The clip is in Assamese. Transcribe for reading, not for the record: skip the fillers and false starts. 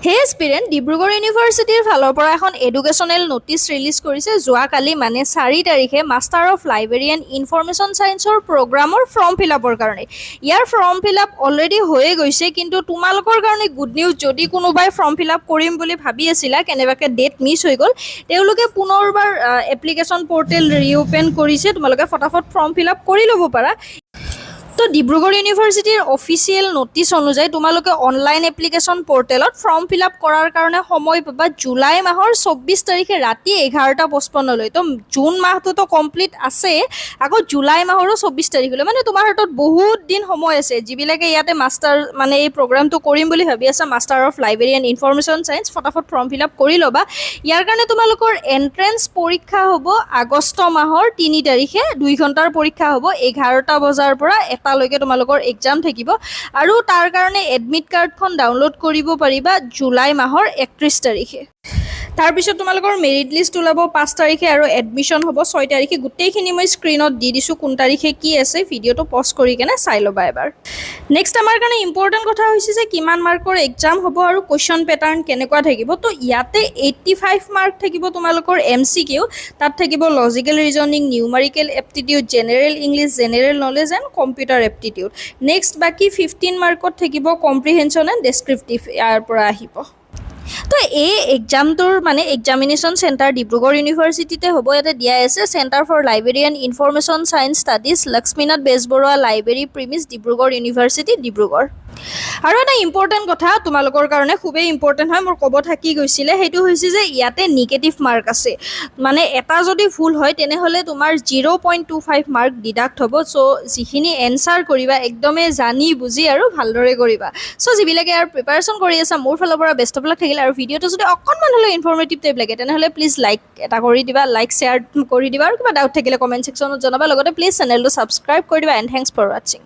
হে এস্পিৰেণ্ট, ডিব্ৰুগড় ইউনিভাৰ্চিটিৰ ফালৰ পৰা এখন এডুকেশ্যনেল ন'টিচ ৰিলিজ কৰিছে যোৱাকালি মানে 4 তাৰিখে master of library and information ছায়েন্সৰ প্ৰগ্ৰামৰ ফৰ্ম ফিল আপৰ কাৰণে। ইয়াৰ ফৰ্ম ফিল আপ অলৰেডি হৈয়ে গৈছে, কিন্তু তোমালোকৰ কাৰণে গুড নিউজ, যদি কোনোবাই ফৰ্ম ফিল আপ কৰিম বুলি ভাবি আছিলা, কেনেবাকৈ ডেট মিছ হৈ গ'ল, তেওঁলোকে পুনৰবাৰ এপ্লিকেশ্যন পৰ্টেল ৰিঅ'পেন কৰিছে, তোমালোকে ফটাফট ফৰ্ম ফিল আপ কৰি ল'ব পাৰা। তো ডিব্ৰুগড় ইউনিভাৰ্চিটিৰ অফিচিয়েল ন'টিচ অনুযায়ী তোমালোকে অনলাইন এপ্লিকেশ্যন পৰ্টেলত ফৰ্ম ফিল আপ কৰাৰ কাৰণে সময় পাবা জুলাই মাহৰ 24 তাৰিখে ৰাতি 11:55লৈ। তো জুন মাহটোতো কমপ্লিট আছে, আকৌ জুলাই মাহৰো 24 তাৰিখলৈ, মানে তোমাৰ হাতত বহুত দিন সময় আছে। যিবিলাকে ইয়াতে মাষ্টাৰ মানে এই প্ৰগ্ৰামটো কৰিম বুলি ভাবি আছা, master of library and information science, ফটাফট ফৰ্ম ফিল আপ কৰি ল'বা। ইয়াৰ কাৰণে তোমালোকৰ এণ্ট্ৰেঞ্চ পৰীক্ষা হ'ব আগষ্ট মাহৰ 3 তাৰিখে, 2 ঘণ্টাৰ পৰীক্ষা হ'ব, 11টা বজাৰ পৰা 1টালৈকে তোমালোকৰ এক্সাম থাকিব। আৰু তাৰ কাৰণে এডমিট কাৰ্ডখন ডাউনলোড কৰিব পাৰিবা জুলাই মাহৰ 31 তাৰিখে। তাৰপিছত তোমালোকৰ মেৰিট লিষ্ট ওলাব 5 তাৰিখে আৰু এডমিশ্যন হ'ব 6 তাৰিখে। গোটেইখিনি মই স্ক্ৰীণত দি দিছোঁ, কোন তাৰিখে কি আছে, ভিডিঅ'টো পজ কৰি কেনে চাই ল'বা এবাৰ। নেক্সট আমাৰ কাৰণে ইম্পৰ্টেণ্ট কথা হৈছে যে কিমান মাৰ্কৰ এক্সাম হ'ব আৰু কুৱেশ্যন পেটাৰ্ণ কেনেকুৱা থাকিব। তো ইয়াতে 85 মাৰ্ক থাকিব তোমালোকৰ MCQ, তাত থাকিব logical reasoning, numerical aptitude, general English, general knowledge and computer aptitude. Next বাকী 15 মাৰ্কত থাকিব কম্প্ৰিহেনশ্যন এণ্ড ডেছক্ৰিপটিভ, ইয়াৰ পৰা আহিব। তো এই এক্সামটোৰ মানে এক্সামিনেশ্যন চেণ্টাৰ ডিব্ৰুগড় ইউনিভাৰ্চিটিতে হ'ব। ইয়াতে দিয়া আছে centre for library and information science studies, Lakshminath Bezbaroa library premise, Dibrugarh university, Dibrugarh. আৰু এটা ইম্পৰ্টেণ্ট কথা তোমালোকৰ কাৰণে, খুবেই ইম্পৰ্টেণ্ট হয়, মোৰ ক'ব থাকি গৈছিলে, সেইটো হৈছে যে ইয়াতে নিগেটিভ মাৰ্ক আছে। মানে এটা যদি ভুল হয় তেনেহ'লে তোমাৰ 0.25 মাৰ্ক ডিডাক্ট হ'ব। চ' যিখিনি এনচাৰ কৰিবা একদমেই জানি বুজি আৰু ভালদৰে কৰিবা। চ' যিবিলাকে আৰু প্ৰিপাৰেশ্যন কৰি আছা, মোৰ ফালৰ পৰা বেষ্ট অফ লাক থাকিলে। আৰু ভিডিঅ'টো যদি অকণমান হ'লেও ইনফৰ্মেটিভ টাইপ লাগে তেনেহ'লে প্লিজ লাইক এটা কৰি দিবা, লাইক শ্বেয়াৰ কৰি দিবা, আৰু কিবা ডাউট থাকিলে কমেণ্ট ছেকশ্যনত জনাবা। লগতে প্লিজ চেনেলটো ছাবস্ক্ৰাইব কৰি দিবা। এণ্ড থেংকছ ফৰ ৱাচিং।